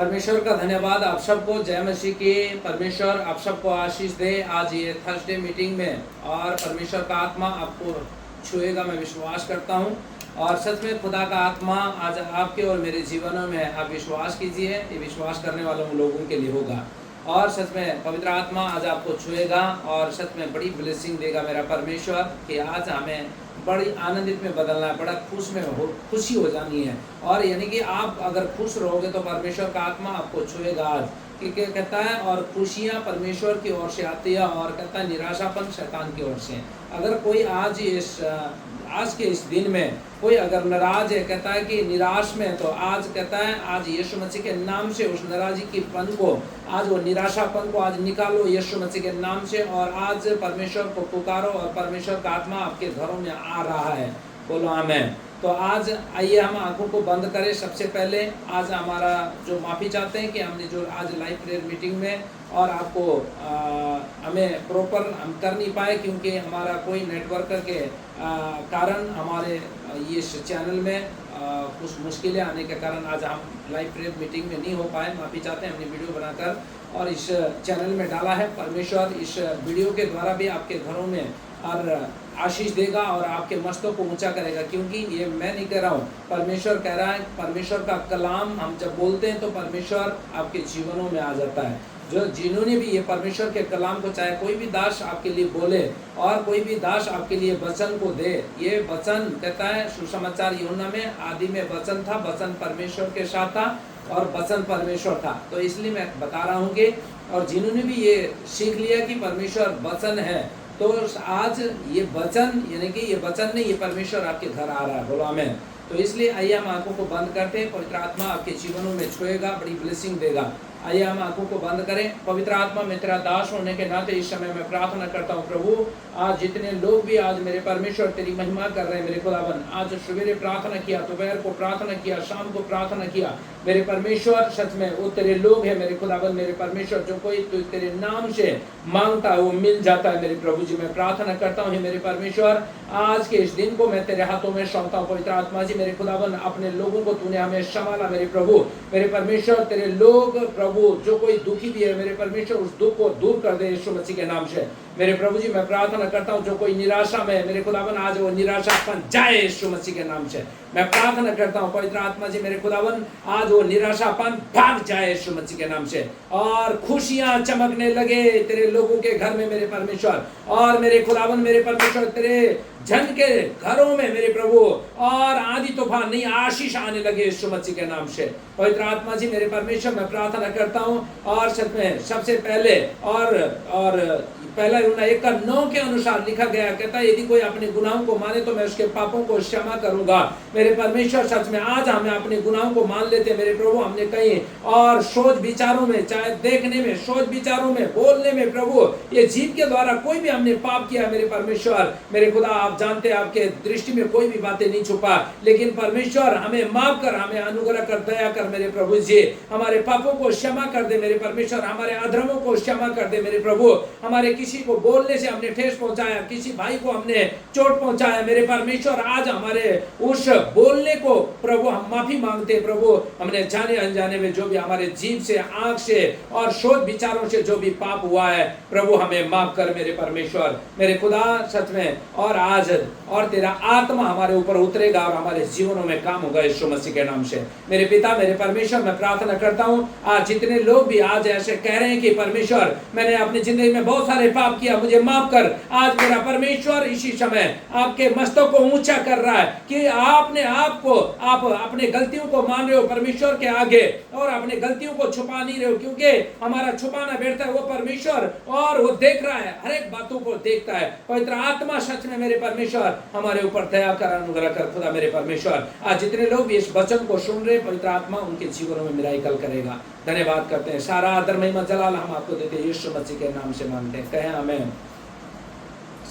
परमेश्वर का धन्यवाद आप सबको, जय मसीह की। परमेश्वर आप सबको आशीष दे आज ये थर्सडे मीटिंग में, और परमेश्वर का आत्मा आपको छुएगा, मैं विश्वास करता हूँ। और सच में खुदा का आत्मा आज आपके और मेरे जीवनों में, आप विश्वास कीजिए, ये विश्वास करने वालों लोगों के लिए होगा। और सच में पवित्र आत्मा आज आपको छुएगा और सच में बड़ी ब्लेसिंग देगा मेरा परमेश्वर, कि आज हमें बड़ी आनंदित में बदलना है, बड़ा खुशी हो जानी है। और यानी कि आप अगर खुश रहोगे तो परमेश्वर का आत्मा आपको छुएगा आज, कि क्या कहता है, और खुशियाँ परमेश्वर की ओर से आती है, और कहता है निराशापन शैतान की ओर से। अगर कोई आज के इस दिन में कोई अगर नाराज है, कहता है कि निराश में, तो आज कहता है आज यीशु मसीह के नाम से उस नाराजी की पन को, आज वो निराशापन को आज निकालो यीशु मसीह के नाम से, और आज परमेश्वर को पुकारो, और परमेश्वर का आत्मा आपके घरों में आ रहा है। बोलो आमीन। तो आज आइए हम आंखों को बंद करें। सबसे पहले आज हमारा जो माफ़ी चाहते हैं कि हमने जो आज लाइव प्रेयर मीटिंग में और आपको हमें प्रॉपर हम कर नहीं पाए, क्योंकि हमारा कोई नेटवर्क के कारण हमारे इस चैनल में कुछ मुश्किलें आने के कारण आज हम लाइव प्रेयर मीटिंग में नहीं हो पाए। माफ़ी चाहते हैं। हमने वीडियो बनाकर और इस चैनल में डाला है। परमेश्वर इस वीडियो के द्वारा भी आपके घरों में और आशीष देगा और आपके मस्तों को ऊंचा करेगा, क्योंकि ये मैं नहीं कह रहा हूँ, परमेश्वर कह रहा है। परमेश्वर का कलाम हम जब बोलते हैं तो परमेश्वर आपके जीवनों में आ जाता है। जो जिन्होंने भी ये परमेश्वर के कलाम को, चाहे कोई भी दास आपके लिए बोले और कोई भी दास आपके लिए वचन को दे, ये वचन कहता है सुसमाचार यूहन्ना में, आदि में वचन था, वचन परमेश्वर के साथ था और वचन परमेश्वर था। तो इसलिए मैं बता रहा हूँ कि और जिन्होंने भी ये सीख लिया कि परमेश्वर वचन है, तो आज ये वचन, यानी कि ये वचन नहीं, ये परमेश्वर आपके घर आ रहा है। बोलो आमीन। तो इसलिए आइए हम आंखों को बंद करते हैं। पवित्र आत्मा आपके जीवनों में छुएगा, बड़ी ब्लेसिंग देगा। आइए हम आंखों को बंद करें। पवित्र आत्मा में तेरा दास होने के नाते इस समय मैं प्रार्थना करता हूँ प्रभु, आज जितने लोग भी आज मेरे परमेश्वर तेरी महिमा कर रहे हैं मेरे खुदावन, आज सवेरे प्रार्थना किया, दोपहर को प्रार्थना किया, शाम को प्रार्थना किया मेरे परमेश्वर, सच में वो तेरे लोग हैं मेरे खुदावन, मेरे परमेश्वर। जो कोई तो तेरे नाम से मांगता है वो मिल जाता है मेरे प्रभु जी। मैं प्रार्थना करता हूँ मेरे परमेश्वर, आज के इस दिन को मैं तेरे हाथों में सौंपता हूँ। पवित्र आत्मा जी मेरे खुदावन, अपने लोगों को तूने हमें संभाला मेरे प्रभु, मेरे परमेश्वर। तेरे लोग प्रभु जो कोई दुखी भी है मेरे परमेश्वर, उस दुख को दूर कर दे यीशु मसीह के नाम से मेरे प्रभु जी। मैं प्रार्थना करता हूँ जो कोई निराशा में है मेरे खुदावन, आज वो निराशापन जाए यीशु मसीह के नाम से। मैं प्रार्थना करता हूँ पवित्र आत्मा जी मेरे खुदावन, आज वो निराशापन भाग जाए यीशु मसीह के नाम से, और खुशियां चमकने लगे तेरे लोगों के घर में मेरे परमेश्वर। और मेरे खुदावन मेरे परमेश्वर, तेरे जन के घरों में मेरे प्रभु, और आंधी तूफान नहीं, आशीष आने लगे यीशु मसीह के नाम से। पवित्र आत्मा जी मेरे परमेश्वर, मैं प्रार्थना करता हूँ, और सच में सबसे पहले और पहला यूहन्ना 1:9 के अनुसार लिखा गया, कहता है यदि कोई अपने गुनाहों को माने तो मैं उसके पापों को क्षमा करूंगा मेरे परमेश्वर। सच में आज हमें अपने गुनाहों को मान लेते मेरे प्रभु। हमने कहीं और सोच विचारों में, चाहे देखने में, सोच विचारों में, बोलने में प्रभु, ये जीव के द्वारा कोई भी हमने पाप किया मेरे परमेश्वर मेरे खुदा, आप जानते हैं आपके दृष्टि में कोई भी बातें नहीं छुपा, लेकिन परमेश्वर हमें माफ कर, हमें अनुग्रह कर, दया कर मेरे प्रभु जी। हमारे पापों को क्षमा कर दे मेरे परमेश्वर, हमारे अधर्मों को क्षमा कर दे मेरे प्रभु। हमारे किसी को बोलने से हमने ठेस पहुंचाया, किसी भाई को हमने चोट पहुंचाया मेरे परमेश्वर, आज हमारे उस बोलने को प्रभु हम माफी मांगते हैं प्रभु। हमने जाने अनजाने में जो भी हमारे जीभ से, आंख से और सोच विचारों से जो भी पाप हुआ है प्रभु, हमें माफ कर मेरे परमेश्वर मेरे खुदा। सच में और आज और तेरा आत्मा हमारे ऊपर उतरेगा और हमारे जीवनों में काम होगा यीशु मसीह के नाम से मेरे पिता मेरे परमेश्वर। मैं प्रार्थना करता हूँ आज जितने लोग भी आज ऐसे कह रहे हैं कि परमेश्वर मैंने अपनी जिंदगी में बहुत सारे पाप किया, मुझे माफ कर, आज मेरा परमेश्वर इसी समय आपके मस्तों को ऊंचा कर रहा है कि आपने आपको, आप अपने गलतियों को मान रहे हो परमेश्वर के आगे, और अपने गलतियों को छुपा नहीं रहे हो, क्योंकि हमारा छुपाना बैठता है वो परमेश्वर, और वो देख रहा है, हर एक बातों को देखता है। पवित्र आत्मा सच में मेरे परमेश्वर हमारे ऊपर दया कर, अनुग्रह कर खुदा मेरे परमेश्वर। आज जितने लोग भी इस वचन को सुन रहे, पवित्र आत्मा उनके जीवनों में मिराकल करेगा। धन्यवाद करते हैं, सारा आदर महिमा जलाल हम आपको देते हैं, यीशु मसीह के नाम से मांगते हैं, कहें आमीन।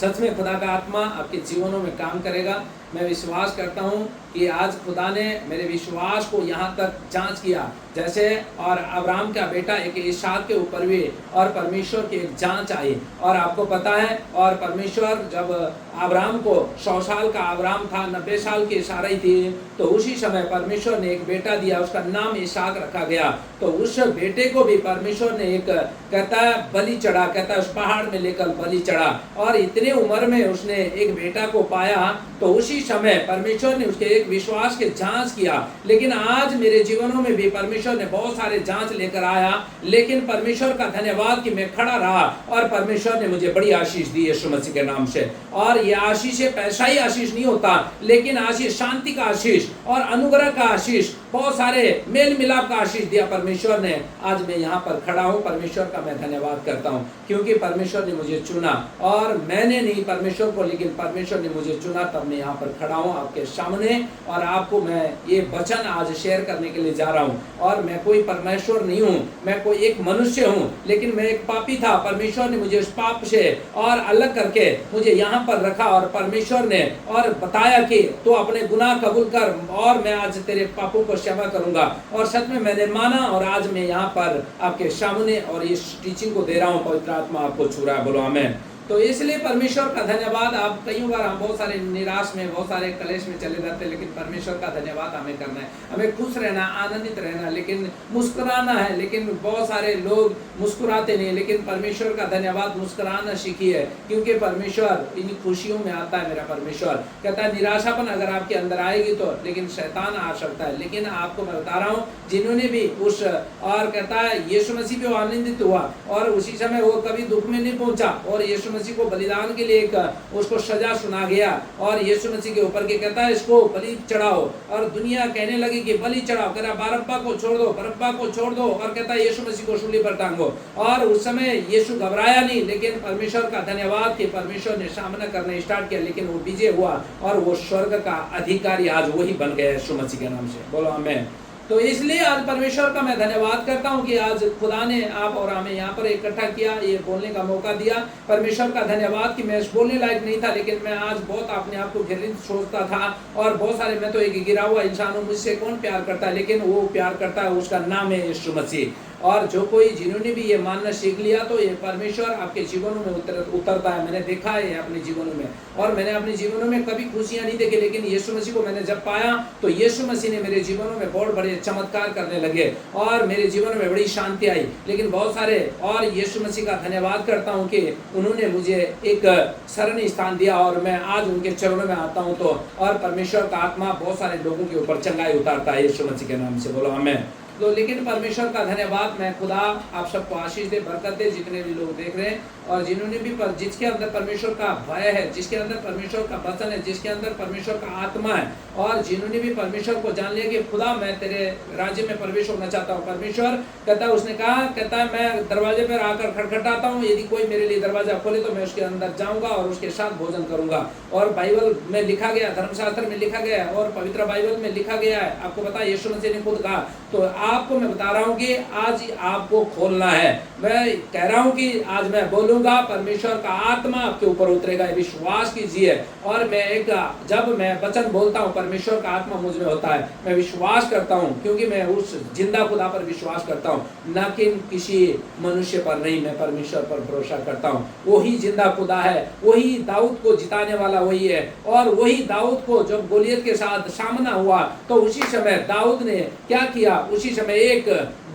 सच में खुदा का आत्मा आपके जीवनों में काम करेगा। मैं विश्वास करता हूँ कि आज खुदा ने मेरे विश्वास को यहाँ तक जांच किया, जैसे और अब्राहम का बेटा एक इसहाक के ऊपर भी और परमेश्वर की एक जांच आई। और आपको पता है, और परमेश्वर जब अब्राहम को 100 साल का अब्राहम था, 90 साल की साराई थी, तो उसी समय परमेश्वर ने एक बेटा दिया, उसका नाम इसहाक रखा गया। तो उस बेटे को भी परमेश्वर ने एक कहता है बलि चढ़ा, कहता है उस पहाड़ में लेकर बलि चढ़ा, और इतने उम्र में उसने एक बेटा को पाया। तो उसी समय परमेश्वर ने उसके एक विश्वास के जांच किया। लेकिन आज मेरे जीवनों में भी परमेश्वर ने बहुत सारे जांच लेकर आया, लेकिन परमेश्वर का धन्यवाद कि मैं खड़ा रहा और परमेश्वर ने मुझे बड़ी आशीष दी यीशु मसीह के नाम से। और ये आशीष पैसा ही आशीष नहीं होता, लेकिन आशीष शांति का आशीष और अनुग्रह का आशीष, बहुत सारे मेल मिलाप का आशीष दिया परमेश्वर ने। आज मैं यहाँ पर खड़ा हूँ, परमेश्वर का मैं धन्यवाद करता हूँ, क्योंकि परमेश्वर ने मुझे चुना और मैंने नहीं परमेश्वर को, लेकिन परमेश्वर ने मुझे चुना, तब मैं यहाँ पर खड़ा हूँ आपके सामने और आपको मैं ये वचन आज शेयर करने के लिए जा रहा हूँ। और मैं कोई परमेश्वर नहीं हूँ, मैं कोई एक मनुष्य हूँ, लेकिन मैं एक पापी था। परमेश्वर ने मुझे उस पाप से और अलग करके मुझे यहाँ पर रखा और परमेश्वर ने और बताया कि तो अपने गुनाह कबूल कर और मैं आज तेरे पापों को क्षमा करूंगा। और सच में मैंने माना और आज मैं यहाँ पर आपके सामने और इस टीचिंग को दे रहा हूँ। पवित्र आत्मा आपको छू रहा है, बोलो आमीन। तो इसलिए परमेश्वर का धन्यवाद। आप कई बार हम बहुत सारे निराश में, बहुत सारे कलेश में चले जाते हैं, लेकिन परमेश्वर का धन्यवाद हमें करना है, हमें खुश रहना, आनंदित रहना, लेकिन मुस्कुराना है। लेकिन बहुत सारे लोग मुस्कुराते नहीं, लेकिन परमेश्वर का धन्यवाद मुस्कुराना सीखिए, क्योंकि परमेश्वर इन खुशियों में आता है। मेरा परमेश्वर कहता है निराशापन अगर आपके अंदर आएगी तो, लेकिन शैतान आ सकता है। लेकिन आपको मैं बता रहा हूँ, जिन्होंने भी उस और कहता है यीशु मसीह भी आनंदित हुआ और उसी समय वो कभी दुख में नहीं पहुंचा और यीशु मसीह को बलिदान के लिए एक उसको सजा सुना गया और यीशु मसीह के ऊपर के कहता है इसको बलि चढ़ाओ। और दुनिया कहने लगी कि बलि चढ़ाओ, कहता बरअब्बा को छोड़ दो, बरअब्बा को छोड़ दो, और कहता है यीशु मसीह को सूली पर टांगो। और उस समय यीशु घबराया नहीं, लेकिन परमेश्वर का धन्यवाद कि परमेश्वर ने सामना करना स्टार्ट किया, लेकिन वो विजय हुआ और वो स्वर्ग का अधिकारी आज वही बन गया यीशु मसीह के नाम से, बोलो आमीन। तो इसलिए आज परमेश्वर का मैं धन्यवाद करता हूं कि आज खुदा ने आप और हमें यहाँ पर इकट्ठा किया, ये बोलने का मौका दिया। परमेश्वर का धन्यवाद कि मैं बोलने लायक नहीं था, लेकिन मैं आज बहुत अपने आप को घृणित सोचता था और बहुत सारे, मैं तो एक गिरा हुआ इंसान हूँ, मुझसे कौन प्यार करता है, लेकिन वो प्यार करता है, उसका नाम है यीशु मसीह। और जो कोई जिन्होंने भी ये मानना सीख लिया तो ये परमेश्वर आपके जीवनों में उतरता है। मैंने देखा है अपने जीवनों में, और मैंने अपने जीवनों में कभी खुशियां नहीं देखी, लेकिन यीशु मसीह को मैंने जब पाया तो यीशु मसीह ने मेरे जीवनों में बहुत बड़े चमत्कार करने लगे और मेरे जीवन में बड़ी शांति आई। लेकिन बहुत सारे, और यीशु मसीह का धन्यवाद करता हूँ कि उन्होंने मुझे एक शरण स्थान दिया और मैं आज उनके चरणों में आता हूँ। तो और परमेश्वर का आत्मा बहुत सारे लोगों के ऊपर चंगाई उतारता है यीशु मसीह के नाम से, बोलो आमीन। तो लेकिन परमेश्वर का धन्यवाद, मैं खुदा आप सबको आशीष दे, बरकत दे, जितने भी लोग देख रहे हैं और जिन्होंने भी जिसके अंदर परमेश्वर का भय है, जिसके अंदर परमेश्वर का वचन है, जिसके अंदर परमेश्वर का आत्मा है, और जिन्होंने भी परमेश्वर को जान लिया कि खुदा मैं तेरे राज्य में प्रवेश होना चाहता हूँ। परमेश्वर कहता है, उसने कहा, कहता है मैं दरवाजे पर आकर खटखटाता हूँ, यदि कोई मेरे लिए दरवाजा खोले तो मैं उसके अंदर जाऊँगा और उसके साथ भोजन करूँगा। और बाइबल में लिखा गया, धर्मशास्त्र में लिखा गया और पवित्र बाइबल में लिखा गया है, आपको पता है यीशु मसीह ने खुद कहा। तो आपको मैं बता रहा हूँ कि आज आपको खोलना है। मैं कह रहा हूँ कि आज मैं बोलूंगा, परमेश्वर का आत्मा आपके ऊपर उतरेगा, विश्वास कीजिए। और मैं जब मैं वचन बोलता हूँ, परमेश्वर का आत्मा मुझ में होता है, मैं विश्वास करता हूँ, क्योंकि मैं उस जिंदा खुदा पर विश्वास करता हूँ, न कि किसी मनुष्य पर नहीं। मैं परमेश्वर पर भरोसा करता हूँ, वही जिंदा खुदा है, वही दाऊद को जिताने वाला वही है। और वही दाऊद को जब गोलियत के साथ सामना हुआ तो उसी समय दाऊद ने क्या किया, उसी समय एक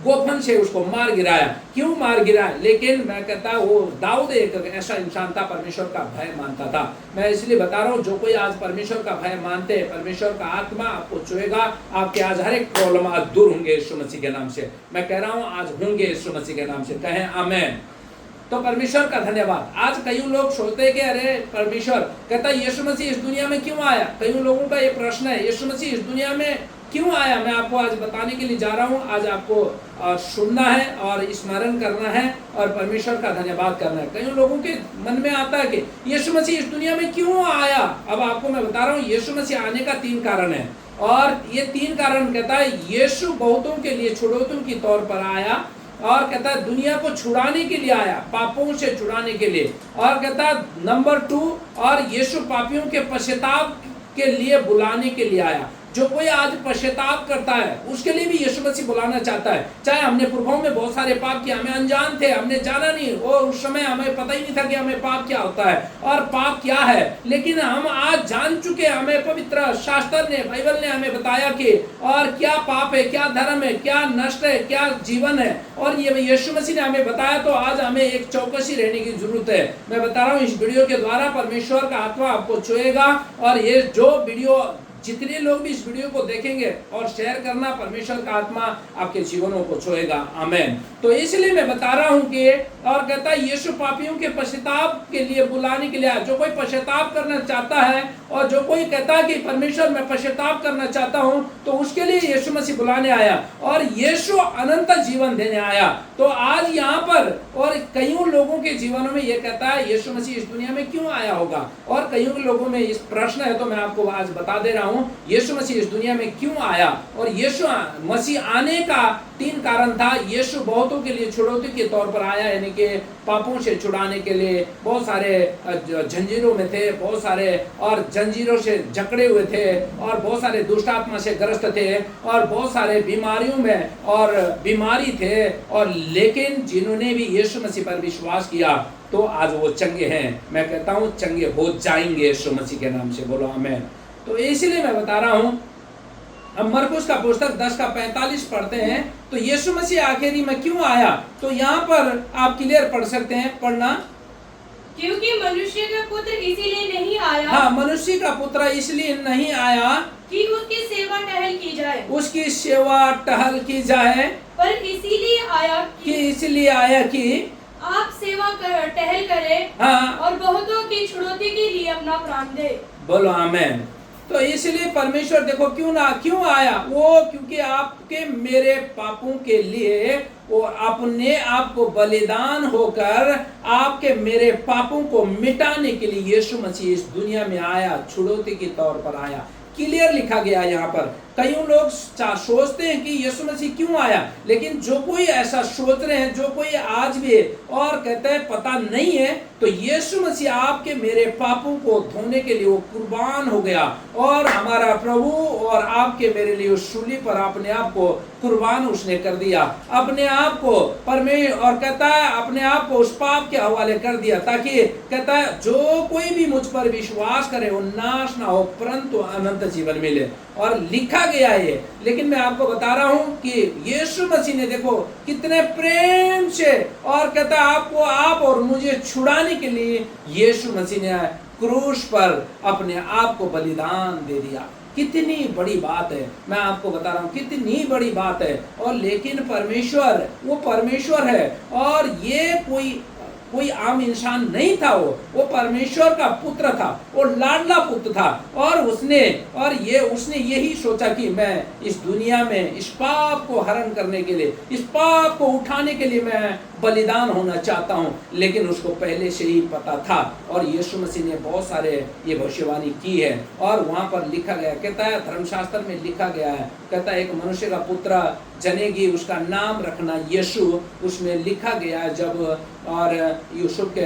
गोफन से उसको मार गिराया। क्यों मार गिराया? लेकिन मैं कहता वो दाऊद एक ऐसा इंसान था, परमेश्वर का भय मानता था। मैं इसलिए बता रहा हूँ, जो कोई आज परमेश्वर का भय मानते हैं, परमेश्वर का आत्मा आपको छुएगा, आपके आज हर एक प्रॉब्लम आज दूर होंगे यीशु मसीह के नाम से। मैं कह रहा हूँ आज होंगे यीशु मसीह के नाम से, कहें आमीन। तो परमेश्वर का धन्यवाद। आज कई लोग सोचते हैं कि अरे परमेश्वर कहता है यीशु मसीह इस दुनिया में क्यों आया। कई लोगों का ये प्रश्न है, यीशु मसीह इस दुनिया में क्यों आया। मैं आपको आज बताने के लिए जा रहा हूँ। आज आपको सुनना है और स्मरण करना है और परमेश्वर का धन्यवाद करना है। कई लोगों के मन में आता है कि यीशु मसीह इस दुनिया में क्यों आया। अब आपको मैं बता रहा हूँ, यीशु मसीह आने का 3 कारण है और ये 3 कारण कहता है यीशु बहुतों के लिए छुड़ौती के तौर पर आया और कहता है दुनिया को छुड़ाने के लिए आया, पापों से छुड़ाने के लिए। और कहता है नंबर 2, और यीशु पापियों के पश्चाताप के लिए बुलाने के लिए आया। जो कोई आज पश्चाताप करता है उसके लिए भी यीशु मसीह बुलाना चाहता है। चाहे हमने पुरखों में बहुत सारे पाप किए, हमें अनजान थे, हमने जाना नहीं, और उस समय हमें पता ही नहीं था कि हमें पाप क्या होता है और पाप क्या है। लेकिन हम आज जान चुके, हमें पवित्र शास्त्र ने, बाइबल ने हमें बताया कि और क्या पाप है, क्या धर्म है, क्या नष्ट है, क्या जीवन है, और ये यीशु मसीह ने हमें बताया। तो आज हमें एक चौकसी रहने की जरूरत है। मैं बता रहा हूँ, इस वीडियो के द्वारा परमेश्वर का आत्मा आपको छुएगा, और ये जो वीडियो, जितने लोग भी इस वीडियो को देखेंगे और शेयर करना, परमेश्वर का आत्मा आपके जीवनों को छुएगा। आमीन। तो इसलिए मैं बता रहा हूं कि, और कहता है यीशु पापियों के पश्चाताप के लिए बुलाने के लिए आया। जो कोई पश्चाताप करना चाहता है, और जो कोई कहता है कि परमेश्वर मैं पश्चाताप करना चाहता हूं, तो उसके लिए यीशु मसीह बुलाने आया, और यीशु अनंत जीवन देने आया। तो आज यहाँ पर, और कईयों लोगों के जीवनों में ये कहता है यीशु मसीह इस दुनिया में क्यों आया होगा, और कईयों लोगों में इस प्रश्न है। तो मैं आपको आज बता दे रहा हूं यीशु मसीह इस दुनिया में क्यों आया। और यीशु मसीह आने का 3 कारण था। यीशु बहुतों के लिए छुड़ौती के तौर पर आया, यानी कि पापों से छुड़ाने के लिए। बहुत सारे जंजीरों में थे, बहुत सारे और जंजीरों से जकड़े हुए थे, और बहुत सारे दुष्ट आत्मा से ग्रस्त थे, और बहुत सारे बीमारियों में और बीमारी थे, और लेकिन जिन्होंने भी यीशु मसीह पर विश्वास किया तो आज वो चंगे हैं। मैं कहता हूँ चंगे हो जाएंगे यीशु मसीह के नाम से। बोलो आमीन। तो इसलिए मैं बता रहा हूँ, अब मरकुस का पुस्तक 10:45 पढ़ते हैं। तो यीशु मसीह आखिरी में क्यों आया, तो यहाँ पर आप क्लियर पढ़ सकते हैं, पढ़ना। क्योंकि मनुष्य का पुत्र इसीलिए नहीं आया, हाँ, मनुष्य का पुत्र इसलिए नहीं आया कि उसकी सेवा टहल की जाए, उसकी सेवा टहल की जाए, पर इसीलिए आया कि इसलिए आया कि आप सेवा टहल करें, हाँ, और बहुतों की छुड़ौती के लिए अपना प्राण दे। बोलो आमीन। तो इसलिए परमेश्वर देखो क्यों आया वो, क्योंकि आपके मेरे पापों के लिए वो अपने आप को बलिदान होकर आपके मेरे पापों को मिटाने के लिए यीशु मसीह इस दुनिया में आया, छुड़ौती के तौर पर आया। क्लियर लिखा गया यहाँ पर। कई लोग सोचते हैं कि यीशु मसीह क्यों आया, लेकिन जो कोई ऐसा सोच रहे हैं, जो कोई आज भी और कहते हैं पता नहीं है, तो यीशु मसीह आपके मेरे पापों को धोने के लिए वो कुर्बान हो गया, और हमारा प्रभु और आपके मेरे लिए उस सूली पर अपने आप को कुर्बान उसने कर दिया, अपने आप को और कहता है अपने आप को उस पाप के हवाले कर दिया, ताकि कहता है जो कोई भी मुझ पर विश्वास करे वो नाश ना हो परंतु अनंत जीवन मिले। और लिखा गया है। लेकिन मैं आपको बता रहा हूं कि यीशु मसीह ने देखो कितने प्रेम से, और कहता है आपको, आप और मुझे छुड़ाने के लिए यीशु मसीह ने क्रूस पर अपने आप को बलिदान दे दिया। कितनी बड़ी बात है, मैं आपको बता रहा हूँ कितनी बड़ी बात है। और लेकिन परमेश्वर, वो परमेश्वर है, और ये कोई आम इंसान नहीं था, वो परमेश्वर का पुत्र था, वो लाडला पुत्र था, और उसने यही सोचा कि मैं इस दुनिया में इस पाप को हरण करने के लिए, इस पाप को उठाने के लिए मैं बलिदान होना चाहता हूं। लेकिन उसको पहले से ही पता था, और यीशु मसीह ने बहुत सारे ये भविष्यवाणी की है। और वहां पर लिखा गया, कहता है धर्मशास्त्र में लिखा गया है, कहता है एक मनुष्य का पुत्र जनेगी, उसका नाम रखना यीशु। उसमें लिखा गया है जब, और यूसुफ के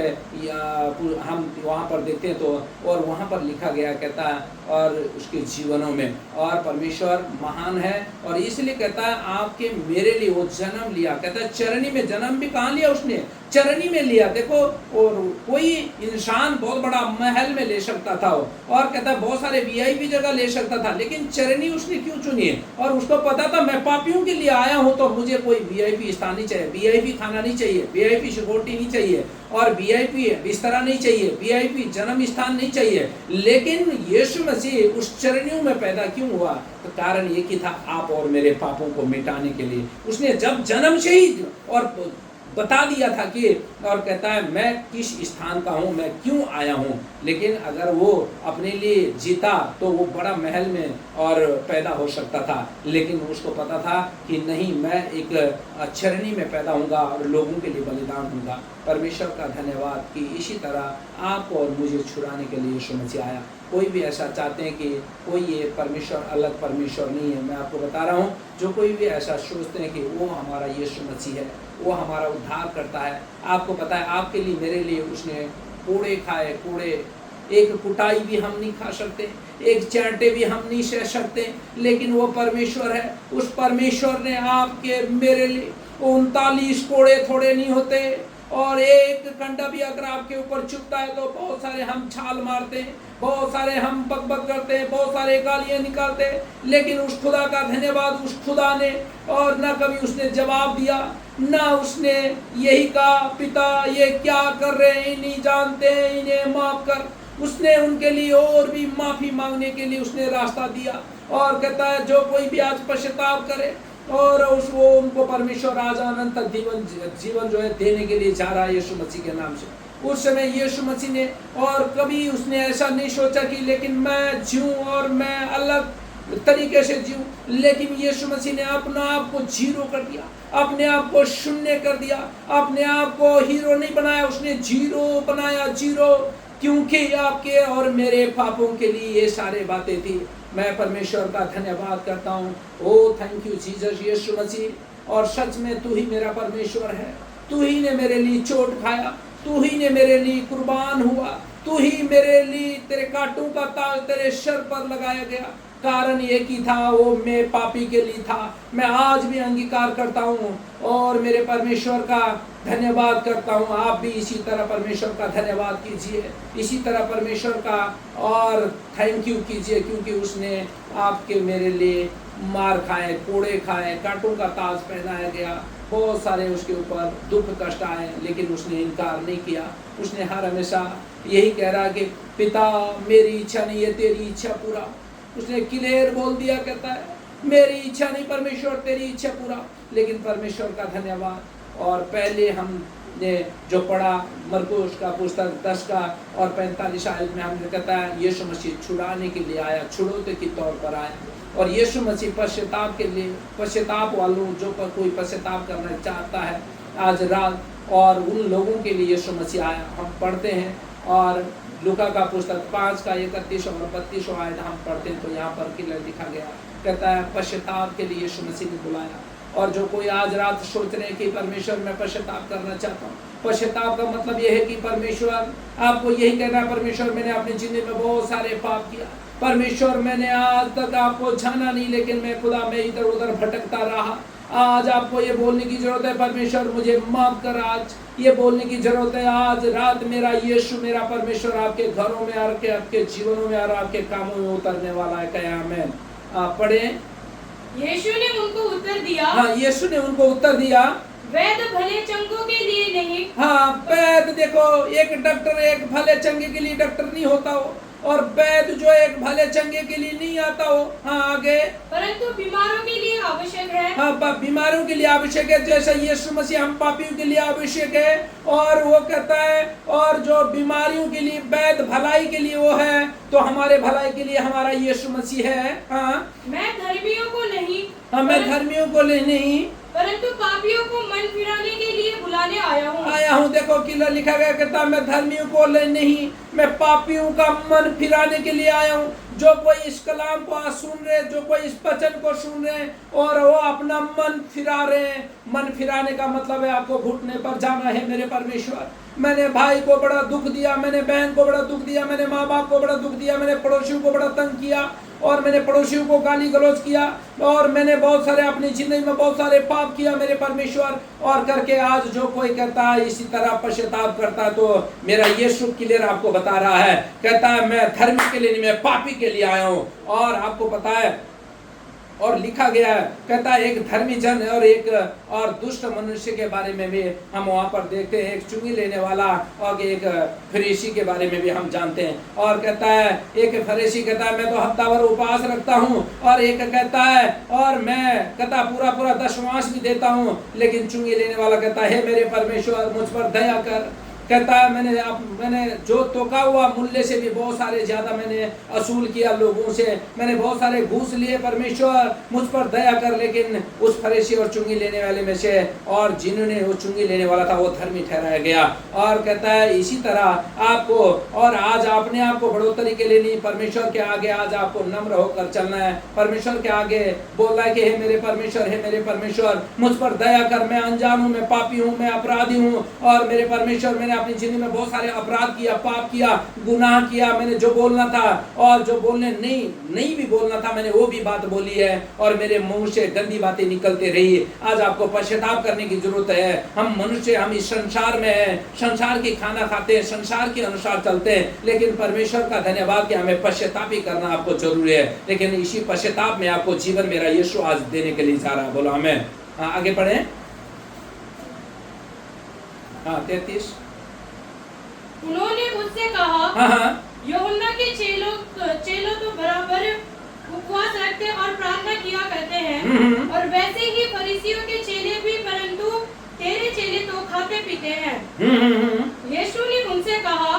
हम वहाँ पर देखते हैं तो, और वहाँ पर लिखा गया, कहता है और उसके जीवनों में, और परमेश्वर महान है, और इसलिए कहता है आपके मेरे लिए वो जन्म लिया। कहता है चरनी में जन्म भी कहाँ लिया उसने, चरनी में लिया। देखो, और कोई इंसान बहुत बड़ा महल में ले सकता था, और कहता है बहुत सारे वीआईपी जगह ले सकता था, लेकिन चरनी उसने क्यों चुनी है? और उसको पता था मैं पापियों के लिए आया हूँ, तो मुझे कोई वीआईपी स्थान नहीं चाहिए, वीआईपी खाना नहीं चाहिए, वीआईपी सिक्योरिटी नहीं चाहिए, और वीआईपी बिस्तरा नहीं चाहिए, वीआईपी जन्म स्थान नहीं चाहिए। लेकिन यीशु मसीह उस चरनियों में पैदा क्यों हुआ? तो कारण ये कि था आप और मेरे पापों को मिटाने के लिए। उसने जब जन्म से ही और बता दिया था कि, और कहता है मैं किस स्थान का हूँ, मैं क्यों आया हूँ। लेकिन अगर वो अपने लिए जीता तो वो बड़ा महल में और पैदा हो सकता था, लेकिन उसको पता था कि नहीं, मैं एक चरनी में पैदा होऊंगा और लोगों के लिए बलिदान होऊंगा। परमेश्वर का धन्यवाद कि इसी तरह आपको और मुझे छुड़ाने के लिए यीशु मसीह आया। कोई भी ऐसा चाहते हैं कि कोई ये परमेश्वर अलग परमेश्वर नहीं है। मैं आपको बता रहा हूँ, जो कोई भी ऐसा सोचते हैं कि वो हमारा यीशु मसीह है, वो हमारा उद्धार करता है। आपको पता है, आपके लिए मेरे लिए उसने कोड़े खाए, कोड़े, एक कुटाई भी हम नहीं खा सकते, एक चांटे भी हम नहीं सह सकते, लेकिन वो परमेश्वर है। उस परमेश्वर ने आपके मेरे लिए 39 कोड़े थोड़े नहीं होते, और एक कंडा भी अगर आपके ऊपर चुभता है तो बहुत सारे हम छाल मारते हैं, बहुत सारे हम बकबक करते हैं, बहुत सारे गालियां निकालते हैं, लेकिन उस खुदा का धन्यवाद, उस खुदा ने, और ना कभी उसने जवाब दिया, ना उसने यही कहा, पिता ये क्या कर रहे हैं, नहीं जानते हैं, इन्हें माफ कर। उसने उनके लिए और भी माफी मांगने के लिए उसने रास्ता दिया, और कहता है जो कोई भी आज पश्चाताप करे और वो उनको परमेश्वर आज अनंत जीवन जो है देने के लिए जा रहा है यीशु मसीह के नाम से। उस समय यीशु मसीह ने, और कभी उसने ऐसा नहीं सोचा कि लेकिन मैं जीऊं और मैं अलग तरीके से जीऊं, लेकिन यीशु मसीह ने अपना आप को जीरो कर दिया, अपने आप को शून्य कर दिया, अपने आप को हीरो नहीं बनाया, उसने जीरो बनाया, जीरो, क्योंकि आपके और मेरे पापों के लिए ये सारे बातें थी। मैं परमेश्वर का धन्यवाद करता हूँ। ओ थैंक यू जीसस, यीशु मसीह, और सच में तू ही मेरा परमेश्वर है। तू ही ने मेरे लिए चोट खाया, तू ही ने मेरे लिए कुर्बान हुआ, तू ही मेरे लिए, तेरे कांटों का ताज तेरे सर पर लगाया गया। कारण एक ही था, वो मैं पापी के लिए था। मैं आज भी अंगीकार करता हूँ और मेरे परमेश्वर का धन्यवाद करता हूँ। आप भी इसी तरह परमेश्वर का धन्यवाद कीजिए, इसी तरह परमेश्वर का और थैंक यू कीजिए, क्योंकि उसने आपके मेरे लिए मार खाए, कोड़े खाए, कांटों का ताज पहनाया गया, बहुत सारे उसके ऊपर दुख कष्ट आए, लेकिन उसने इनकार नहीं किया। उसने हर हमेशा यही कह रहा कि पिता मेरी इच्छा नहीं है, तेरी इच्छा पूरा। उसने क्लियर बोल दिया, कहता है मेरी इच्छा नहीं परमेश्वर, तेरी इच्छा पूरा। लेकिन परमेश्वर का धन्यवाद। और पहले हमने जो पढ़ा मरकुस का पुस्तक 10 का और 45 आयत में हमने कहता है यीशु मसीह छुड़ाने के लिए आया, छुड़ौते के तौर पर आया। और यीशु मसीह पश्चाताप के लिए, पश्चाताप वालों, जो पर कोई पश्चाताप करना चाहता है आज रात, और उन लोगों के लिए यीशु मसीह आया। हम पढ़ते हैं, और लूका का पुस्तक 5 का 31 और 32 आयत हम पढ़ते हैं, तो यहाँ पर क्लियर लिखा गया, कहता है पश्चाताप के लिए यीशु मसीह ने बुलाया। और जो कोई आज रात सोच रहे हैं कि परमेश्वर मैं पश्चाताप करना चाहता हूँ, पश्चाताप का मतलब यह है कि परमेश्वर आपको यही कहना है, परमेश्वर मैंने अपनी जिंदगी में बहुत सारे पाप किया, परमेश्वर मैंने आज तक आपको जाना नहीं, लेकिन मैं खुदा मैं इधर उधर भटकता रहा। आज आपको ये बोलने की जरूरत है, परमेश्वर मुझे माफ कर। आज ये बोलने की जरूरत है, आज रात मेरा यीशु मेरा परमेश्वर आपके घरों में आके, आपके जीवनों में और आपके कामों में उतरने वाला है। कहे आमीन। आप पढ़े। यीशु ने उनको उत्तर दिया, हाँ, यीशु ने उनको उत्तर दिया, वैद्य भले चंगों के लिए नहीं। हाँ, वैद्य देखो, एक डॉक्टर एक भले चंगे के लिए डॉक्टर नहीं होता हो, और वैद्य जो एक भले चंगे के लिए नहीं आता हो। हाँ, आगे, परंतु बीमारों के लिए आवश्यक है। हाँ, बीमारों के लिए आवश्यक है, जैसा यीशु मसीह हम पापियों के लिए आवश्यक है। और वो कहता है, और जो बीमारियों के लिए वैद्य भलाई के लिए वो है, तो हमारे भलाई के लिए हमारा यीशु मसीह है। हाँ, मैं धर्मियों को नहीं, हाँ, मैं धर्मियों को नहीं, परंतु पापियों को मन फिराने के लिए बुलाने आया हूँ। देखो क्लियर लिखा गया, कहता मैं धर्मियों को नहीं, मैं पापियों का मन फिराने के लिए आया हूँ। जो कोई इस कलाम को सुन रहे, जो कोई इस वचन को सुन रहे और वो अपना मन फिरा रहे हैं, मन फिराने का मतलब है आपको घुटने पर जाना है। मेरे परमेश्वर, मैंने भाई को बड़ा दुख दिया, मैंने बहन को बड़ा दुख दिया, मैंने माँ बाप को बड़ा दुख दिया, मैंने पड़ोसियों को बड़ा तंग किया, और मैंने पड़ोसियों को गाली गलौज किया, और मैंने बहुत सारे अपनी जिंदगी में बहुत सारे पाप किया मेरे परमेश्वर। और करके आज जो कोई कहता है इसी तरह पश्चाताप करता है, तो मेरा यीशु क्लियर आपको बता रहा है, कहता है मैं धर्मी के लिए नहीं, मैं पापी के लिए आया हूँ। और आपको पता है, और लिखा गया है, कहता है एक धर्मी जन और एक और दुष्ट मनुष्य के बारे में भी हम वहाँ पर देखते हैं, एक चुंगी लेने वाला और एक फरीसी के बारे में भी हम जानते हैं। और कहता है, एक फरीसी कहता है मैं तो हफ्ताभर उपवास रखता हूँ, और एक कहता है और मैं कहता पूरा दशमांश भी देता हूँ, लेकिन चुंगी लेने वाला कहता है हे मेरे परमेश्वर मुझ पर दया कर, कहता है मैंने जो तोका हुआ मूल्य से भी बहुत सारे ज्यादा मैंने असूल किया लोगों से, मैंने बहुत सारे घूस लिए, परमेश्वर मुझ पर दया कर। लेकिन उस फरीसी और चुंगी लेने वाले में से, और जिन्होंने वो चुंगी लेने वाला था, वो धर्मी ठहराया गया। और कहता है इसी तरह आपको, और आज अपने आप को बढ़ोतरी के लिए नहीं, परमेश्वर के आगे आज आपको नम्र होकर चलना है। परमेश्वर के आगे बोलना है कि हे मेरे परमेश्वर, हे मेरे परमेश्वर, मुझ पर दया कर, मैं अनजान हूँ, मैं पापी हूँ, मैं अपराधी हूँ। और मेरे परमेश्वर, मैंने अपनी जिंदगी में बहुत सारे अपराध किया, पाप किया, गुनाह किया। मैंने जो बोलना था और जो बोलने नहीं भी बोलना था, मैंने वो भी बात बोली है, और मेरे मुंह से गंदी बातें निकलते रही। आज आपको पश्चाताप करने की जरूरत है। हम मनुष्य, हम इस संसार में हैं, संसार की खाना खाते हैं, संसार के अनुसार चलते हैं, लेकिन परमेश्वर का धन्यवाद कि हमें पश्चाताप ही करना आपको जरूरी है। लेकिन इसी पश्चाताप में आपको जीवन मेरा यीशु आज देने के लिए जा रहा है। बोलो आमीन। आगे पढ़े। 33। उन्होंने उससे कहा, यूहन्ना के चेलों तो बराबर उपवास रखते और प्रार्थना किया करते हैं, और वैसे ही फरीसियों के चेले भी, परंतु तेरे चेले तो खाते पीते हैं। यीशु ने उनसे कहा,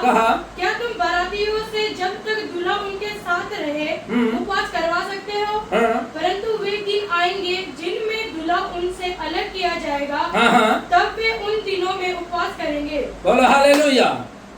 क्या तुम बारातियों से जब तक दूल्हा उनके साथ रहे उपवास करवा सकते हो? परंतु वे दिन आएंगे जिनमें दूल्हा उनसे अलग किया जाएगा, तब वे उन दिनों में उपवास करेंगे। बोलो हालेलुया।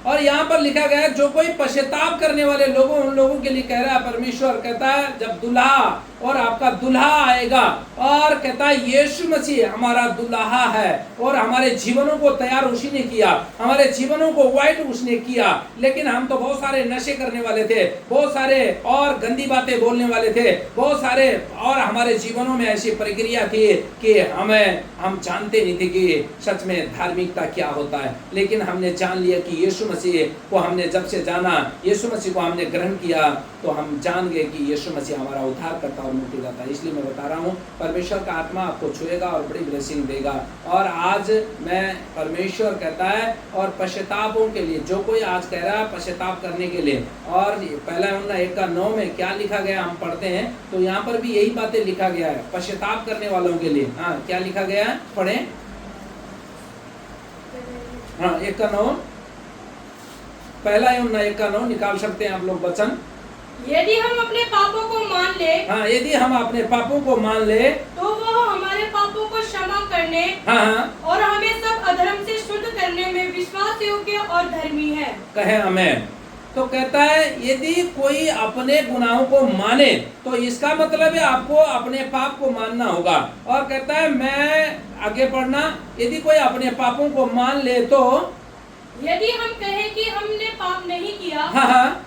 और यहाँ पर लिखा गया है, जो कोई पश्चाताप करने वाले लोगों, उन लोगों के लिए कह रहा है परमेश्वर। कहता है जब दुल्हा और आपका दुल्हा आएगा, और कहता है यीशु मसीह हमारा दुल्हा है, और हमारे जीवनों को तैयार उसी ने किया, हमारे जीवनों को व्हाइट उसने किया। लेकिन हम तो बहुत सारे नशे करने वाले थे, बहुत सारे और गंदी बातें बोलने वाले थे, बहुत सारे, और हमारे जीवनों में ऐसी प्रक्रिया थी कि हम जानते नहीं थे कि सच में धार्मिकता क्या होता है। लेकिन हमने जान लिया कि यीशु मसीह को हमने जब से जाना, यीशु मसीह को हमने ग्रहण किया, तो हम जान गए कि यीशु मसीह हमारा उद्धार करता और मुक्ति दाता है। इसलिए मैं बता रहा हूँ, परमेश्वर का आत्मा आपको छुएगा और बड़ी ब्लेसिंग देगा। और आज मैं, परमेश्वर कहता है, और पश्चातापों के लिए, जो कोई आज कह रहा है पश्चाताप करने के लिए, और पहला यूहन्ना 1:9 में क्या लिखा गया हम पढ़ते हैं, तो यहाँ पर भी यही बातें लिखा गया है पश्चाताप करने वालों के लिए। क्या लिखा गया है, पढ़े। 1:9, पहला यूहन्ना 1:9 निकाल सकते हैं आप लोग वचन। यदि हम अपने पापों को मान ले, यदि हम अपने पापों को मान ले, तो वो हमारे पापों को क्षमा करने और हमें सब अधर्म से शुद्ध करने में विश्वास योग्य और धर्मी है। कहे आमीन। तो कहता है यदि कोई अपने गुनाहों को माने, तो इसका मतलब है आपको अपने पाप को मानना होगा। और कहता है, मैं आगे पढ़ना, यदि कोई अपने पापों को मान ले, तो यदि हम कहें कि हमने पाप नहीं किया,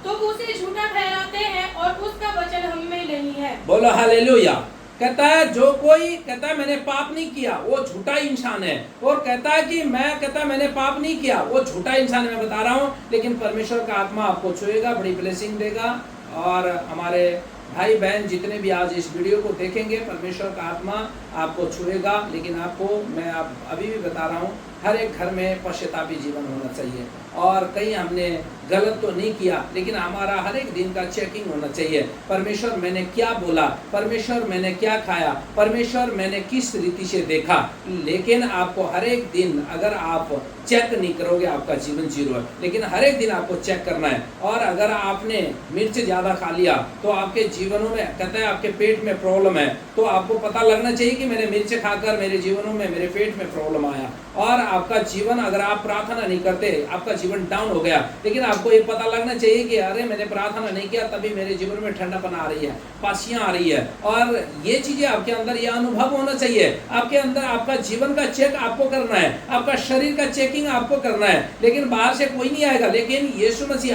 तो उसे झूठा ठहराते हैं और उसका वचन हम में नहीं है। बोलो हालेलुया। कहता है जो कोई कहता है मैंने पाप नहीं किया, वो झूठा इंसान है। और कहता है कि कहता है मैंने पाप नहीं किया, वो झूठा इंसान है। मैं बता रहा हूँ, लेकिन परमेश्वर का आत्मा आपको छुएगा, बड़ी ब्लेसिंग देगा। और हमारे भाई बहन जितने भी आज इस वीडियो को देखेंगे, परमेश्वर का आत्मा आपको छुएगा। लेकिन आपको मैं अभी भी बता रहा हूँ, हर एक घर में पश्चातापी जीवन होना चाहिए। और कहीं हमने गलत तो नहीं किया, लेकिन हमारा हर एक दिन का चेकिंग होना चाहिए। परमेश्वर मैंने क्या बोला, परमेश्वर मैंने क्या खाया, परमेश्वर मैंने किस रीति से देखा। लेकिन आपको हर एक दिन अगर आप चेक नहीं करोगे, आपका जीवन जीरो है। लेकिन हर एक दिन आपको चेक करना है। और अगर आपने मिर्च ज़्यादा खा लिया, तो आपके जीवनों में कहता है आपके पेट में प्रॉब्लम है, तो आपको पता लगना चाहिए कि मैंने मिर्च खाकर मेरे जीवनों में, मेरे पेट में प्रॉब्लम आया। और आपका जीवन, अगर आप प्रार्थना नहीं करते, आपका जीवन डाउन हो गया। लेकिन आपको ये पता लगना चाहिए कि अरे मैंने प्रार्थना नहीं किया, तभी मेरे जीवन में ठंडापन आ रही है, पासियां आ रही है। और ये चीजें आपके अंदर, ये अनुभव होना चाहिए आपके अंदर। आपका जीवन का चेक आपको करना है, आपका शरीर का चेकिंग आपको करना है। लेकिन बाहर से कोई नहीं आएगा। लेकिन यीशु मसीह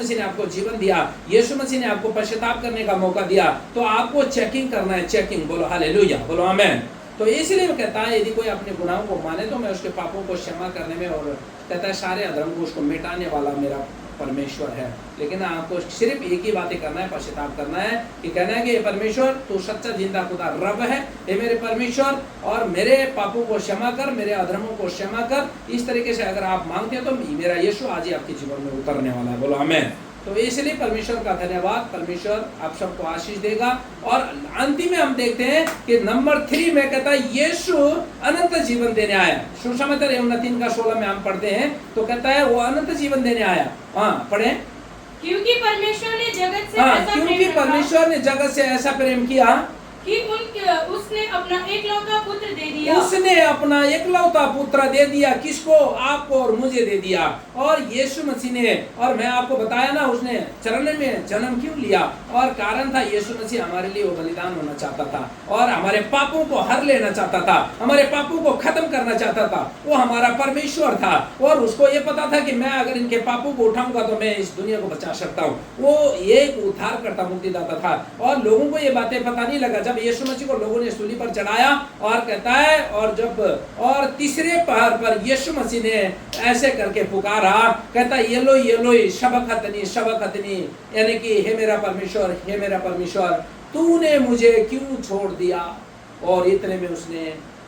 ने आपको जीवन दिया, यीशु मसीह ने आपको पश्चाताप करने का मौका दिया, तो आपको चेकिंग करना है, चेकिंग। बोलो हालेलुया, बोलो आमीन। तो इसलिए वो कहता है यदि कोई अपने गुनाहों को माने, तो मैं उसके पापों को क्षमा करने में, और कहता है सारे अधर्म को उसको मिटाने वाला मेरा परमेश्वर है। लेकिन आपको सिर्फ एक ही बातें करना है, पश्चाताप करना है, कि कहना है कि परमेश्वर तू सच्चा जिंदा खुदा रब है, ये मेरे परमेश्वर, और मेरे पापों को क्षमा कर, मेरे अधर्मों को क्षमा कर। इस तरीके से अगर आप मांगते हो, तो मेरा यीशु आज ही आपके जीवन में उतरने वाला है। बोलो आमीन। तो इसलिए परमेश्वर का धन्यवाद। परमेश्वर आप सबको आशीष देगा। और अंतिम में हम देखते हैं कि नंबर 3 में कहता है यीशु अनंत जीवन देने आया। सुसमाचार यूहन्ना 3 का 16 में हम पढ़ते हैं तो कहता है वो अनंत जीवन देने आया। हाँ पढ़े। क्योंकि परमेश्वर ने जगत से ऐसा प्रेम किया कि उसने अपना एकलौता पुत्र दे दिया। उसने अपना एकलौता पुत्र दे दिया। किसको? आपको और मुझे दे दिया। और यीशु मसीह ने, और मैं आपको बताया ना, उसने चरण में जन्म क्यों लिया? और कारण था यीशु मसीह हमारे लिए वो बलिदान होना चाहता था और हमारे पापों को हर लेना चाहता था, हमारे पापों को खत्म करना चाहता था। वो हमारा परमेश्वर था और उसको ये पता था कि मैं अगर इनके पापों को उठाऊंगा तो मैं इस दुनिया को बचा सकता हूँ। वो एक उद्धार करता, मुक्तिदाता था। और लोगों को ये बातें पता नहीं लगा जब यीशु मसीह को लोगों ने सूली पर चढ़ाया। और कहता है और तीसरे पहर पर यीशु मसीह ने ऐसे करके पुकारा, कहता है एलोई एलोई शबक्तनी शबक्तनी, यानी कि हे मेरा परमेश्वर, हे मेरा परमेश्वर, तूने मुझे क्यों छोड़ दिया? और इतने में उसने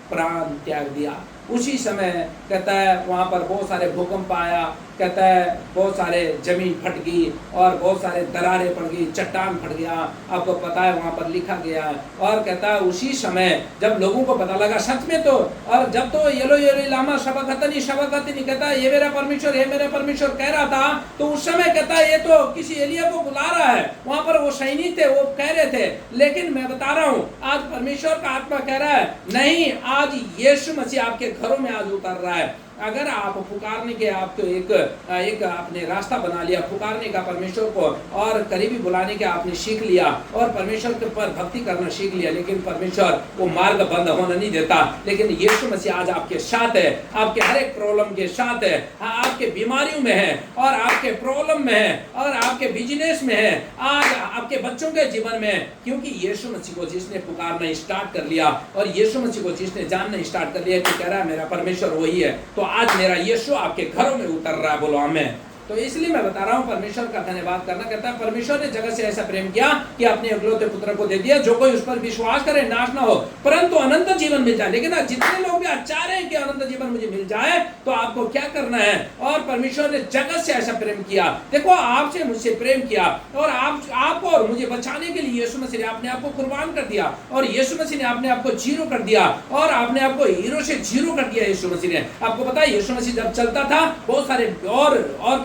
प्राण त्याग दिया। उसी समय कहता है वहां पर बहुत सारे भूकंप आया, कहता है बहुत सारे जमीन फट गई और बहुत सारे दरारें पड़ गई, चट्टान फट गया। आपको पता है वहां पर लिखा गया है। और कहता है उसी समय जब लोगों को पता लगा सच में, तो और जब तो येलो येलो लामा शबक्तनी शबक्तनी कहता है ये मेरा परमेश्वर, ये मेरा परमेश्वर कह रहा था, तो उस समय कहता है ये तो किसी एलिया को बुला रहा है। वहां पर वो सैनिक थे, वो कह रहे थे। लेकिन मैं बता रहा हूँ आज परमेश्वर का आत्मा कह रहा है नहीं, आज यीशु मसीह आपके घरों में आज उतर रहा है। अगर आप पुकारने के आपको एक आपने रास्ता बना लिया, पुकारने का परमेश्वर को और करीबी बुलाने के आपने सीख लिया और परमेश्वर के पर भक्ति करना सीख लिया, लेकिन परमेश्वर वो मार्ग बंद होने नहीं देता। लेकिन यीशु मसीह आज आपके साथ है, आपके हर एक प्रॉब्लम के साथ है, आपके बीमारियों में है और आपके प्रॉब्लम में है और आपके बिजनेस में है, आज आपके बच्चों के जीवन में है। क्योंकि यीशु मसीह को जिसने पुकारना स्टार्ट कर लिया और यीशु मसीह को जिसने जानना स्टार्ट कर लिया कि कह रहा है मेरा परमेश्वर वही है, तो आज मेरा यीशु आपके घरों में उतर रहा है। बोलो आमीन। तो इसलिए मैं बता रहा हूँ परमेश्वर का धन्यवाद करना। कहता है परमेश्वर ने जगत से ऐसा प्रेम किया कि अपने एकलौते पुत्र को दे दिया, जो कोई उस पर विश्वास करे नाश ना हो परंतु अनंत जीवन मिल जाए। लेकिन जितने लोग भी चाह रहे हैं कि अनंत जीवन मुझे मिल जाए, तो आपको क्या करना है? और परमेश्वर ने जगत से ऐसा प्रेम किया, देखो आपसे मुझसे प्रेम किया और आपको और मुझे बचाने के लिए यीशु मसीह ने अपने आप को कुर्बान कर दिया और यीशु मसीह ने अपने आप को जीरो कर दिया और आपने आपको हीरो से जीरो कर दिया। यीशु मसीह ने, आपको पता है यीशु मसीह जब चलता था बहुत सारे और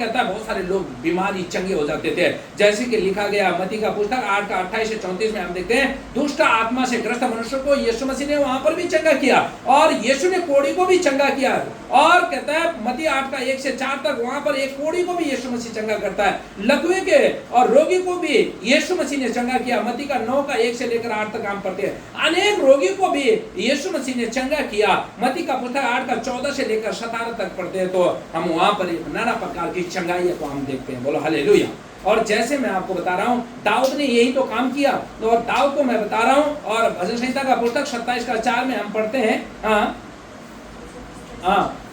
कहता है बहुत सारे लोग बीमारी चंगे हो जाते थे। जैसे कि लिखा गया मत्ती का पुस्तक 8 का 28 से 34 में हम देखते हैं दुष्ट आत्मा से ग्रस्त मनुष्य को यीशु मसीह ने वहां पर भी चंगा किया और यीशु ने कोढ़ी को भी चंगा किया। और कहता है मत्ती 8 का 1 से 4 तक वहां पर एक कोढ़ी को भी यीशु मसीह चंगा करता है। लकवे के और रोगी को भी यीशु मसीह ने चंगा किया। मत्ती का 9 का 1 से लेकर 8 तक हम पढ़ते हैं। अनेक रोगी को भी यीशु मसीह ने चंगा किया। मत्ती का पुस्तक 8 का 14 से लेकर 17 तक पढ़ते हैं, तो हम वहां पर नाना प्रकार की चंगाई को हम देखते हैं। बोलो हालेलुया। और जैसे मैं आपको बता रहा हूँ दाऊद ने यही तो काम किया, तो और दाऊद को मैं बता रहा हूँ और भजन संहिता का पुस्तक 27 का 4 में हम पढ़ते हैं।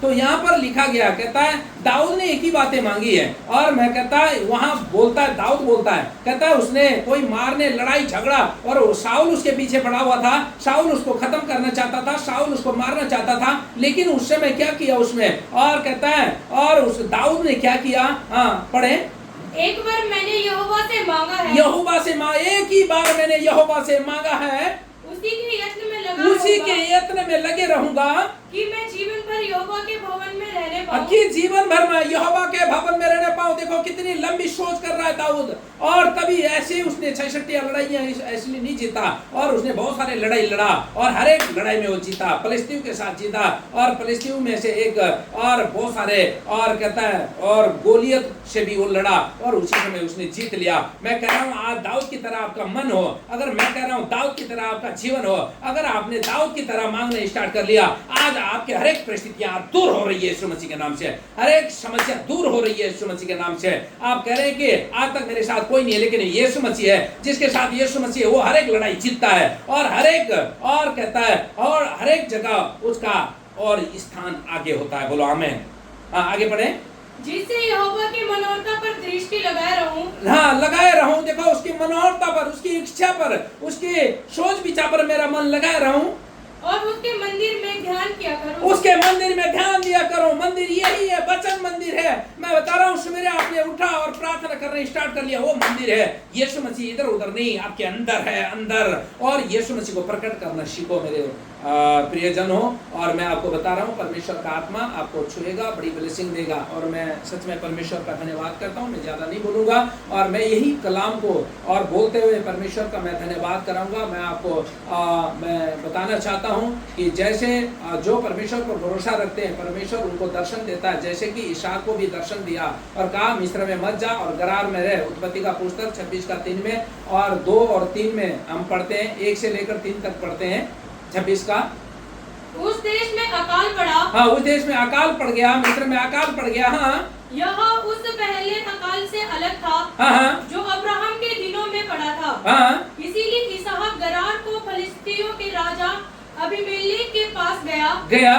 तो यहाँ पर लिखा गया, कहता है दाऊद ने एक ही बातें मांगी है और मैं कहता है वहां बोलता है, दाऊद बोलता है, कहता है उसने कोई मारने लड़ाई झगड़ा और शाऊल उसके पीछे पड़ा हुआ था, शाऊल उसको खत्म करना चाहता था, शाऊल उसको मारना चाहता था, लेकिन उस समय क्या किया उसमें? और कहता है और उस दाऊद ने क्या किया? पढ़े। एक बार मैंने यहोवा से मांगा है, एक ही बार मैंने यहोवा से मांगा है, उसी के यत्न में लगे रहूंगा कि मैं जीवन भर यहोवा के भवन में रहने पाऊं। देखो कितनी लंबी सोच कर रहा है दाऊद। और तभी ऐसे उसने 66 लड़ाइयां इसलिए नहीं जीता और उसने बहुत सारे लड़ाई लड़ा और हर एक लड़ाई में वो जीता, फलिस्तीन के साथ जीता और फलिस्तीन में से एक और बहुत सारे और कहता है और गोलियत से भी वो लड़ा और उसी समय उसने जीत लिया। मैं कह रहा हूँ आज दाऊद की तरह आपका मन हो, अगर मैं कह रहा हूँ दाऊद की तरह आपका जीवन हो, अगर आपने दाऊद की तरह मांगना स्टार्ट कर लिया, आज आपके हर एक परिस्थितियां दूर हो रही है यीशु मसीह के नाम से, हर एक समस्या दूर हो रही है यीशु मसीह के नाम से। आप कह रहे हैं कि आज तक मेरे साथ कोई नहीं है, लेकिन यीशु मसीह है, जिसके साथ यीशु मसीह है वो हर एक लड़ाई जीतता है और हर एक और कहता है और हर एक जगह उसका और स्थान आगे होता है। बोलो आमीन। आगे बढ़े। जिससे यहोवा की मनोरथा पर दृष्टि लगाए रहूं। लगाए रहूं। देखो उसकी मनोरथा पर, उसकी इच्छा पर, उसकी सोच विचार पर मेरा मन लगाए रहूं। और उसके मंदिर में ध्यान किया करो। उसके मंदिर में ध्यान दिया करो। मंदिर यही है, वचन मंदिर है। मैं बता रहा हूँ, सवेरे आपने उठा और प्रार्थना करना स्टार्ट कर लिया, वो मंदिर है। यीशु मसीह इधर उधर नहीं, आपके अंदर है, अंदर। और यीशु मसीह को प्रकट करना सीखो मेरे प्रियजन हो। और मैं आपको बता रहा हूँ, परमेश्वर का आत्मा आपको छुएगा, बड़ी ब्लेसिंग देगा। और मैं सच में परमेश्वर का धन्यवाद करता हूँ। मैं ज्यादा नहीं बोलूंगा और मैं यही कलाम को और बोलते हुए परमेश्वर का मैं धन्यवाद कराऊंगा। मैं आपको मैं बताना चाहता हूँ कि जैसे जो परमेश्वर पर भरोसा रखते हैं, परमेश्वर उनको दर्शन देता है। जैसे कि इसहाक को भी दर्शन दिया और कहा मिस्र में मत जा और गरार में रह। उत्पत्ति का पुस्तक 26:3 में और 2 और 3 में हम पढ़ते हैं, 1 से लेकर 3 तक पढ़ते हैं 26 का। उस देश में अकाल पड़ा। हाँ, उस देश में अकाल पड़ गया, मिस्र में अकाल पड़ गया। हाँ, यह उस पहले अकाल से अलग था। हाँ, जो अब्राहम के दिनों में पड़ा था। हाँ, इसीलिए इसहाक गरार को फिलिस्तीयों के राजा अबीमेलेक के पास गया।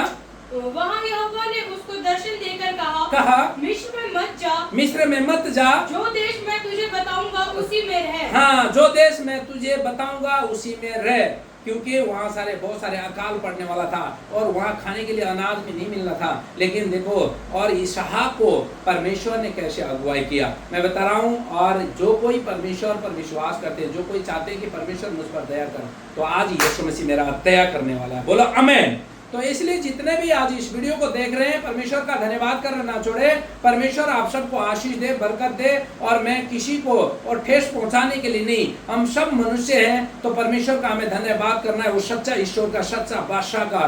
वहाँ यहोवा ने उसको दर्शन देकर कहा मिस्र में मत जा। मिस्र में मत जा। जो देश मैं तुझे बताऊंगा उसी में रह। हाँ, जो देश मैं तुझे बताऊंगा उसी में रह। क्योंकि वहाँ बहुत सारे अकाल पड़ने वाला था और वहाँ खाने के लिए अनाज भी नहीं मिलना था। लेकिन देखो, और इसहाक को परमेश्वर ने कैसे अगुवाई किया, मैं बता रहा हूँ। और जो कोई परमेश्वर पर विश्वास करते हैं, जो कोई चाहते हैं कि परमेश्वर मुझ पर दया करे, तो आज यीशु मसीह मेरा दया करने वाला है। बोलो आमीन। तो इसलिए जितने भी आज इस वीडियो को देख रहे हैं, परमेश्वर का धन्यवाद करना ना छोड़े। परमेश्वर आप सबको आशीष दे, बरकत दे। और मैं किसी को और ठेस पहुंचाने के लिए नहीं, हम सब मनुष्य हैं, तो परमेश्वर का हमें धन्यवाद करना है, वो सच्चा ईश्वर का, सच्चा बादशाह का।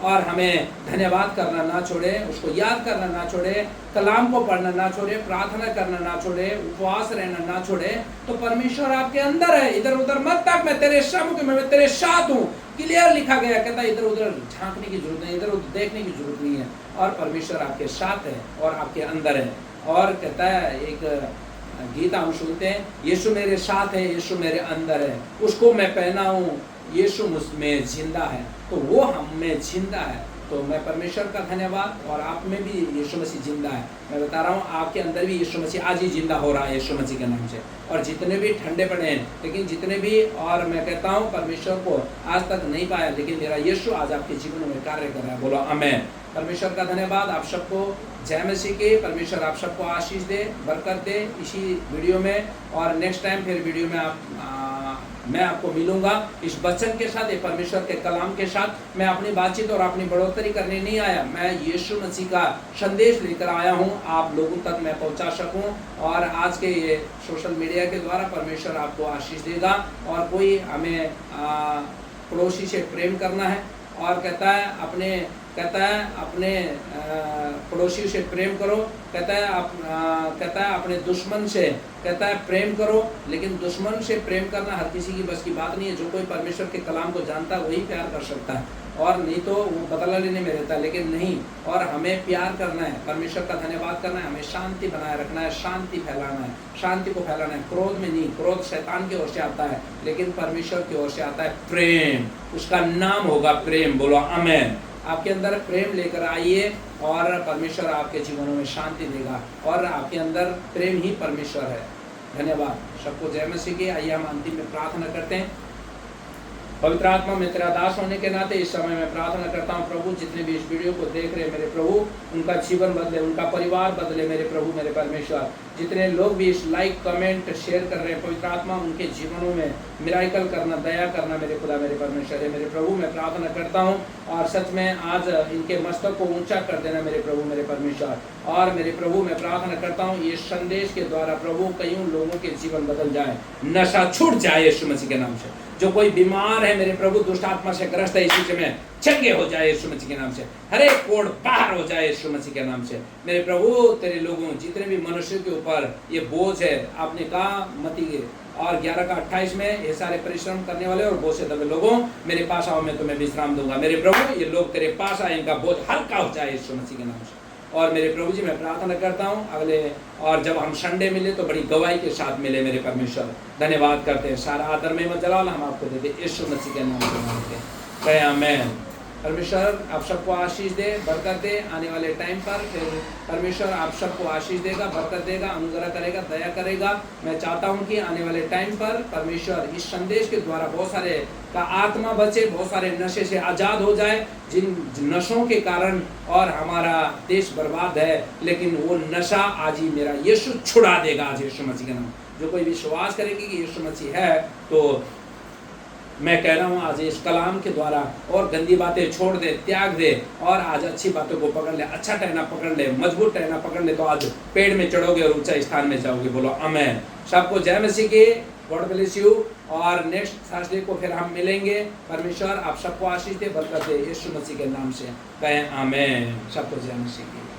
और हमें धन्यवाद करना ना छोड़े, उसको याद करना ना छोड़े, कलाम को पढ़ना ना छोड़े, प्रार्थना करना ना छोड़े, उपवास रहना ना छोड़े। तो परमेश्वर आपके अंदर है। इधर उधर मत ताक, मैं तेरे सम्मुख में, मैं तेरे साथ हूँ। क्लियर लिखा गया, कहता है इधर उधर झांकने की जरूरत नहीं, इधर उधर देखने की जरूरत नहीं है। और परमेश्वर आपके साथ है और आपके अंदर है। और कहता है, एक गीत हम सुनते हैं, यीशु मेरे साथ है, यीशु मेरे अंदर है, उसको मैं पहना हूँ, यीशु मुझ में जिंदा है। तो वो हम में जिंदा है। तो मैं परमेश्वर का धन्यवाद। और आप में भी यीशु मसीह जिंदा है। मैं बता रहा हूँ, आपके अंदर भी यीशु मसीह आज ही जिंदा हो रहा है यीशु मसीह के नाम से। और जितने भी ठंडे पड़े हैं, लेकिन जितने भी, और मैं कहता हूँ परमेश्वर को आज तक नहीं पाया, लेकिन मेरा यीशु आज आपके जीवन में कार्य कर रहा है। बोलो आमीन। परमेश्वर का धन्यवाद। आप सबको जय मसीह के। परमेश्वर आप सबको आशीष दे, बरकत दे इसी वीडियो में। और नेक्स्ट टाइम फिर वीडियो में मैं आपको मिलूंगा इस वचन के साथ, ये परमेश्वर के कलाम के साथ। मैं अपनी बातचीत और अपनी बढ़ोतरी करने नहीं आया, मैं यीशु मसीह का संदेश लेकर आया हूँ, आप लोगों तक मैं पहुँचा सकूँ। और आज के ये सोशल मीडिया के द्वारा परमेश्वर आपको आशीष देगा। और कोई हमें पड़ोसी से प्रेम करना है और कहता है अपने पड़ोसी से प्रेम करो, कहता है अपने दुश्मन से कहता है प्रेम करो। लेकिन दुश्मन से प्रेम करना हर किसी की बस की बात नहीं है। जो कोई परमेश्वर के कलाम को जानता है वही प्यार कर सकता है, और नहीं तो वो बदला लेने में रहता है। लेकिन नहीं, और हमें प्यार करना है, परमेश्वर का धन्यवाद करना है, हमें शांति बनाए रखना है, शांति फैलाना है, शांति को फैलाना है। क्रोध में नहीं, क्रोध शैतान की ओर से आता है, लेकिन परमेश्वर की ओर से आता है प्रेम। उसका नाम होगा प्रेम। बोलो आमीन। आपके अंदर प्रेम लेकर आइए और परमेश्वर आपके जीवनों में शांति देगा। और आपके अंदर प्रेम ही परमेश्वर है। धन्यवाद सबको। जय मसीह की। आइए हम अंतिम में प्रार्थना करते हैं। पवित्र आत्मा में तेरा दास होने के नाते इस समय मैं प्रार्थना करता हूँ प्रभु, जितने भी इस वीडियो को देख रहे हैं मेरे प्रभु, उनका जीवन बदले, उनका परिवार बदले मेरे प्रभु मेरे परमेश्वर। जितने लोग भी इस लाइक कमेंट शेयर कर रहे हैं, पवित्र आत्मा उनके जीवनों में मिराकल करना, दया करना मेरे खुदा मेरे परमेश्वर है। मेरे प्रभु मैं प्रार्थना करता हूँ और सच में आज इनके मस्तक को ऊंचा कर देना मेरे प्रभु मेरे परमेश्वर। और मेरे प्रभु मैं प्रार्थना करता हूँ ये संदेश के द्वारा प्रभु कईयों लोगों के जीवन बदल जाए, नशा छूट जाए यीशु मसीह के नाम से। जो कोई बीमार है मेरे प्रभु, दुष्ट आत्मा से ग्रस्त है, इसी समय चंगे हो जाए यीशु मसीह के नाम से। हर एक कोड़ बाहर हो जाए यीशु मसीह के नाम से। मेरे प्रभु तेरे लोगों, जितने भी मनुष्य के ऊपर ये बोझ है, आपने कहा मत्ती और 11 का 28 में, ये सारे परिश्रम करने वाले और बोझ से दबे लोगों मेरे पास आओ, मैं तुम्हें विश्राम दूंगा। मेरे प्रभु ये लोग तेरे पास आए, इनका बोझ हल्का हो जाए यीशु मसीह के नाम से। और मेरे प्रभु जी मैं प्रार्थना करता हूँ अगले, और जब हम संडे मिले तो बड़ी गवाही के साथ मिले मेरे परमेश्वर। धन्यवाद करते हैं, सारा आदर में जलाल हम आपको देते यीशु मसीह के नाम से मांगते हैं। आमीन। परमेश्वर आप सबको आशीष दे, बरकत दे आने वाले टाइम पर। फिर परमेश्वर आप सबको आशीष देगा, बरकत देगा, अनुग्रह करेगा, दया करेगा। मैं चाहता हूं कि आने वाले टाइम पर परमेश्वर इस संदेश के द्वारा बहुत सारे का आत्मा बचे, बहुत सारे नशे से आज़ाद हो जाए, जिन नशों के कारण और हमारा देश बर्बाद है, लेकिन वो नशा आज ही मेरा यीशु छुड़ा देगा, आज यीशु मसीह का नाम। जो कोई विश्वास करेगी कि यीशु मसीह है, तो मैं कह रहा हूँ आज इस कलाम के द्वारा और गंदी बातें छोड़ दे, त्याग दे और आज अच्छी बातों को पकड़ ले, अच्छा टहना पकड़ ले, मजबूत टहना पकड़ ले, तो आज पेड़ में चढ़ोगे और ऊंचा स्थान में जाओगे। बोलो आमेन। सबको जय मसीह की, गॉड ब्लेस यू। और नेक्स्ट थर्सडे को फिर हम मिलेंगे। परमेश्वर आप सबको आशीष दे, बरकत दे, यीशु मसीह के नाम से कहें आमेन। सबको जय मसीह की।